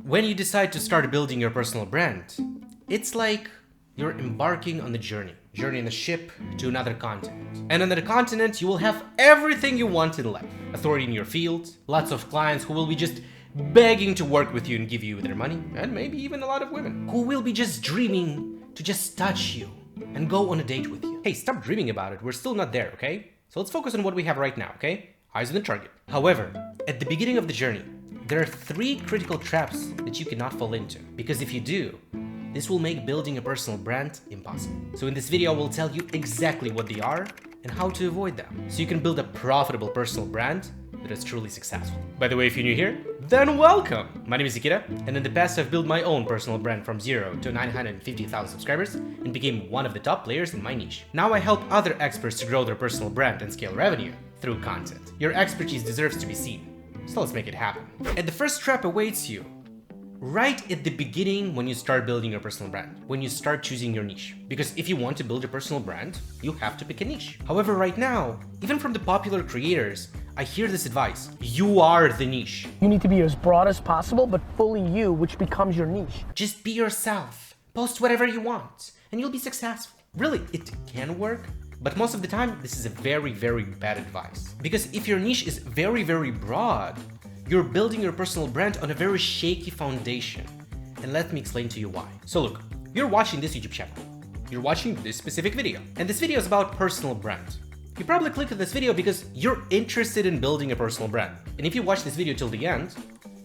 When you decide to start building your personal brand, it's like you're embarking on the journey on a ship to another continent. And on that continent, you will have everything you want in life. Authority in your field, lots of clients who will be just begging to work with you and give you their money, and maybe even a lot of women who will be just dreaming to just touch you and go on a date with you. Hey, stop dreaming about it. We're still not there, okay? So let's focus on what we have right now, okay? Eyes on the target. However, at the beginning of the journey, there are 3 critical traps that you cannot fall into, because if you do, this will make building a personal brand impossible. So in this video, I will tell you exactly what they are and how to avoid them, so you can build a profitable personal brand that is truly successful. By the way, if you're new here, then welcome! My name is Nikita, and in the past I've built my own personal brand from 0 to 950,000 subscribers and became one of the top players in my niche. Now I help other experts to grow their personal brand and scale revenue through content. Your expertise deserves to be seen, so let's make it happen. And the first trap awaits you right at the beginning when you start building your personal brand, when you start choosing your niche. Because if you want to build a personal brand, you have to pick a niche. However, right now, even from the popular creators, I hear this advice: you are the niche. You need to be as broad as possible, but fully you, which becomes your niche. Just be yourself. Post whatever you want, and you'll be successful. Really, it can work, but most of the time, this is a very, very bad advice. Because if your niche is very, very broad, you're building your personal brand on a very shaky foundation. And let me explain to you why. So look, you're watching this YouTube channel. You're watching this specific video. And this video is about personal brand. You probably clicked on this video because you're interested in building a personal brand. And if you watch this video till the end,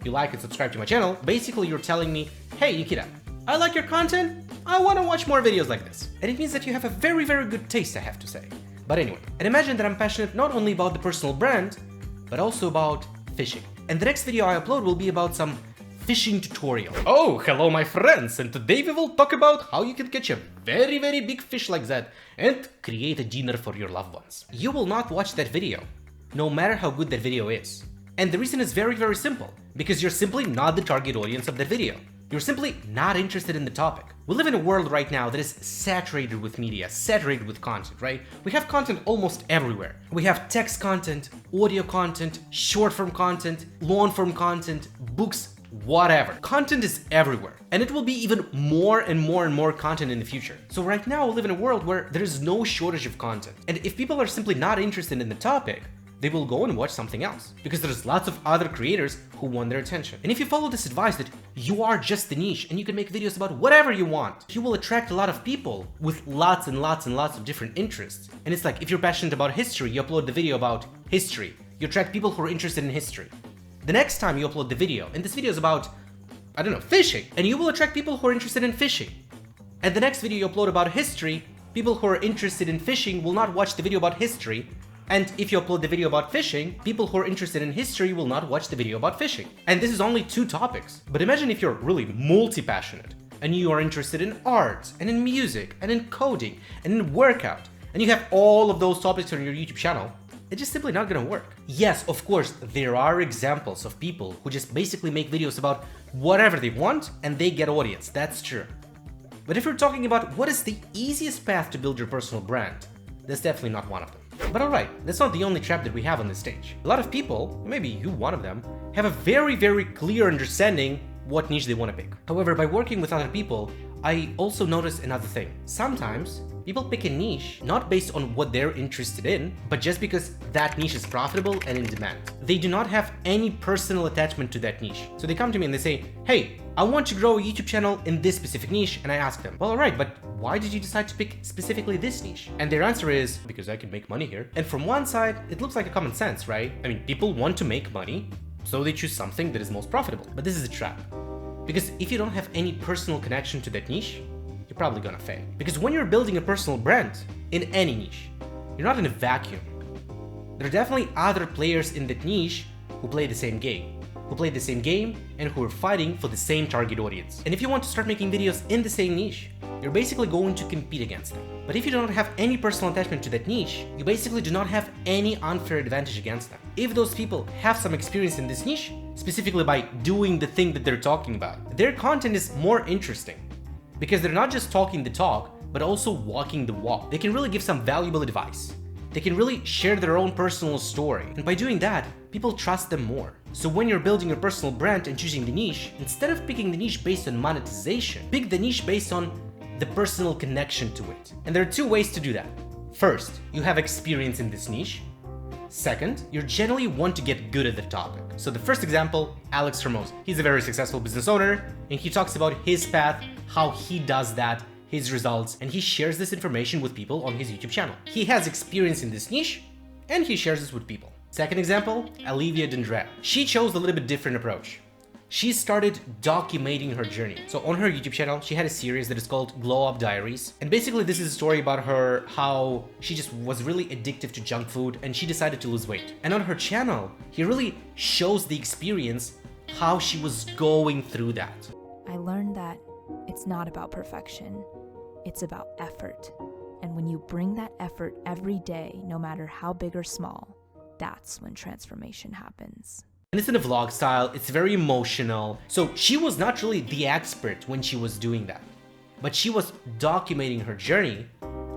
you like and subscribe to my channel, basically you're telling me, hey Nikita, I like your content, I want to watch more videos like this. And it means that you have a very, very good taste, I have to say. But anyway, and imagine that I'm passionate not only about the personal brand, but also about fishing. And the next video I upload will be about some fishing tutorial. Oh, hello my friends, and today we will talk about how you can catch a very, very big fish like that and create a dinner for your loved ones. You will not watch that video, no matter how good that video is. And the reason is very, very simple, because you're simply not the target audience of that video. You're simply not interested in the topic. We live in a world right now that is saturated with media, saturated with content, right? We have content almost everywhere. We have text content, audio content, short form content, long form content, books, whatever. Content is everywhere. And it will be even more and more and more content in the future. So right now we live in a world where there is no shortage of content. And if people are simply not interested in the topic, they will go and watch something else, because there's lots of other creators who want their attention. And if you follow this advice that you are just the niche and you can make videos about whatever you want, you will attract a lot of people with lots and lots and lots of different interests. And it's like, if you're passionate about history, you upload the video about history. You attract people who are interested in history. The next time you upload the video, and this video is about, I don't know, fishing, and you will attract people who are interested in fishing. And the next video you upload about history, people who are interested in fishing will not watch the video about history. And if you upload the video about fishing, people who are interested in history will not watch the video about fishing. And this is only 2 topics. But imagine if you're really multi-passionate and you are interested in art and in music and in coding and in workout, and you have all of those topics on your YouTube channel. It's just simply not gonna work. Yes, of course, there are examples of people who just basically make videos about whatever they want and they get audience, that's true. But if you're talking about what is the easiest path to build your personal brand, that's definitely not one of them. But alright, that's not the only trap that we have on this stage. A lot of people, maybe you one of them, have a very, very clear understanding what niche they want to pick. However, by working with other people, I also noticed another thing. Sometimes people pick a niche not based on what they're interested in, but just because that niche is profitable and in demand. They do not have any personal attachment to that niche. So they come to me and they say, hey, I want to grow a YouTube channel in this specific niche. And I ask them, well, alright, but why did you decide to pick specifically this niche? And their answer is, because I can make money here. And from one side, it looks like a common sense, right? I mean, people want to make money, so they choose something that is most profitable. But this is a trap. Because if you don't have any personal connection to that niche, you're probably gonna fail. Because when you're building a personal brand in any niche, you're not in a vacuum. There are definitely other players in that niche who play the same game. And who are fighting for the same target audience. And if you want to start making videos in the same niche, you're basically going to compete against them. But if you don't have any personal attachment to that niche, you basically do not have any unfair advantage against them. If those people have some experience in this niche, specifically by doing the thing that they're talking about, their content is more interesting. Because they're not just talking the talk, but also walking the walk. They can really give some valuable advice. They can really share their own personal story. And by doing that, people trust them more. So when you're building your personal brand and choosing the niche, instead of picking the niche based on monetization, pick the niche based on the personal connection to it. And there are two ways to do that. First, you have experience in this niche. Second, you generally want to get good at the topic. So the first example, Alex Hormozi. He's a very successful business owner, and he talks about his path, how he does that, his results, and he shares this information with people on his YouTube channel. He has experience in this niche, and he shares this with people. Second example, Olivia Dendrea. She chose a little bit different approach. She started documenting her journey. So on her YouTube channel, she had a series that is called Glow Up Diaries. And basically this is a story about her, how she just was really addictive to junk food and she decided to lose weight. And on her channel, he really shows the experience, how she was going through that. I learned that it's not about perfection, it's about effort. And when you bring that effort every day, no matter how big or small, that's when transformation happens. And it's in a vlog style, it's very emotional. So she was not really the expert when she was doing that, but she was documenting her journey.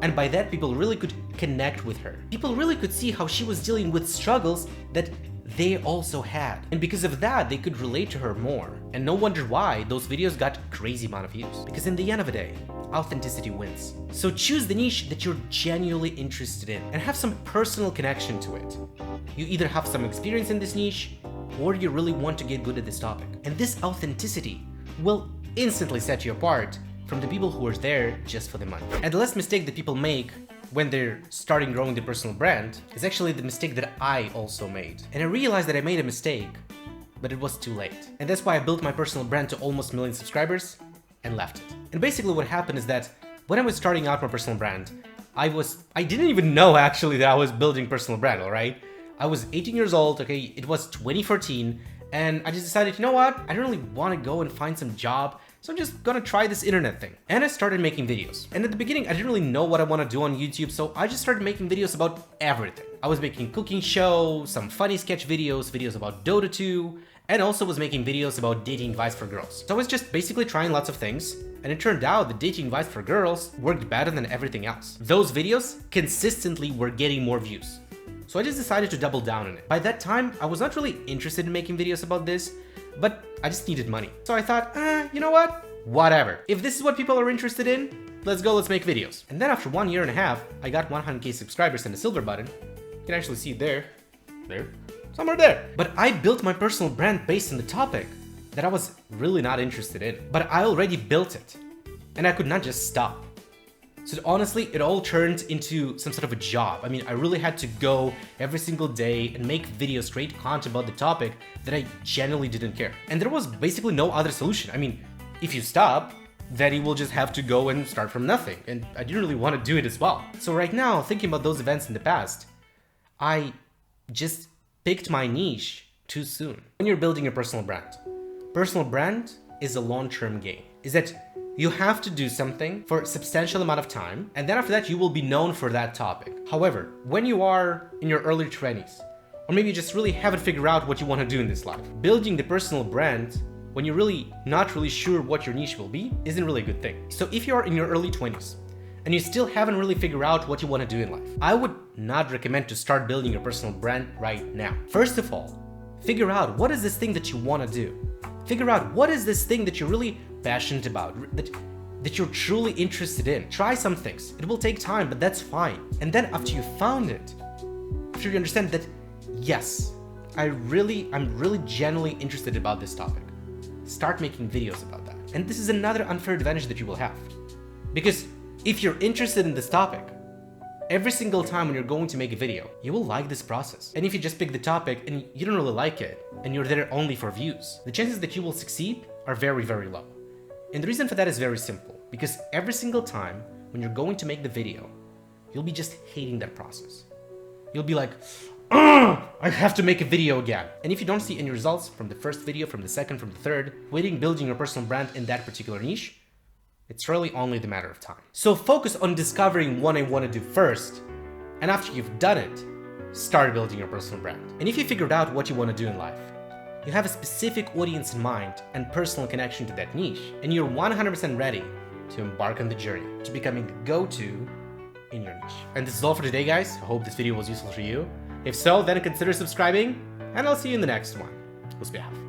And by that, people really could connect with her. People really could see how she was dealing with struggles that they also had. And because of that, they could relate to her more. And no wonder why those videos got crazy amount of views. Because in the end of the day, authenticity wins. So choose the niche that you're genuinely interested in and have some personal connection to it. You either have some experience in this niche or you really want to get good at this topic. And this authenticity will instantly set you apart from the people who are there just for the money. And the last mistake that people make when they're starting growing their personal brand is actually the mistake that I also made. And I realized that I made a mistake, but it was too late. And that's why I built my personal brand to almost 1 million subscribers and left it. And basically what happened is that when I was starting out my personal brand, I didn't even know actually that I was building personal brand, all right? I was 18 years old, okay, it was 2014, and I just decided, you know what, I don't really want to go and find some job, so I'm just gonna try this internet thing. And I started making videos. And at the beginning, I didn't really know what I want to do on YouTube, so I just started making videos about everything. I was making cooking shows, some funny sketch videos, videos about Dota 2, and also was making videos about dating advice for girls. So I was just basically trying lots of things, and it turned out that dating advice for girls worked better than everything else. Those videos consistently were getting more views. So I just decided to double down on it. By that time, I was not really interested in making videos about this, but I just needed money. So I thought, you know what? Whatever. If this is what people are interested in, let's make videos. And then after 1.5 years, I got 100K subscribers and a silver button. You can actually see it there, somewhere there. But I built my personal brand based on the topic that I was really not interested in. But I already built it, and I could not just stop. So honestly, it all turned into some sort of a job. I mean, I really had to go every single day and make videos, create content about the topic that I genuinely didn't care. And there was basically no other solution. I mean, if you stop, then you will just have to go and start from nothing. And I didn't really want to do it as well. So right now, thinking about those events in the past, I just picked my niche too soon. When you're building a personal brand is a long-term game. Is that you have to do something for a substantial amount of time, and then after that, you will be known for that topic. However, when you are in your early 20s, or maybe you just really haven't figured out what you want to do in this life, building the personal brand when you're really not really sure what your niche will be isn't really a good thing. So if you're in your early 20s and you still haven't really figured out what you want to do in life, I would not recommend to start building your personal brand right now. First of all, figure out what is this thing that you want to do. Figure out what is this thing that you're really passionate about, that you're truly interested in. Try some things. It will take time, but that's fine. And then after you found it, after you understand that, yes, I'm really genuinely interested about this topic, start making videos about that. And this is another unfair advantage that you will have. Because if you're interested in this topic, every single time when you're going to make a video, you will like this process. And if you just pick the topic and you don't really like it, and you're there only for views, the chances that you will succeed are very, very low. And the reason for that is very simple, because every single time when you're going to make the video, you'll be just hating that process. You'll be like, I have to make a video again. And if you don't see any results from the first video, from the second, from the third, building your personal brand in that particular niche, it's really only the matter of time. So focus on discovering what I want to do first, and after you've done it, start building your personal brand. And if you figured out what you want to do in life, you have a specific audience in mind and personal connection to that niche, and you're 100% ready to embark on the journey to becoming the go-to in your niche. And this is all for today, guys. I hope this video was useful for you. If so, then consider subscribing, and I'll see you in the next one. успехов!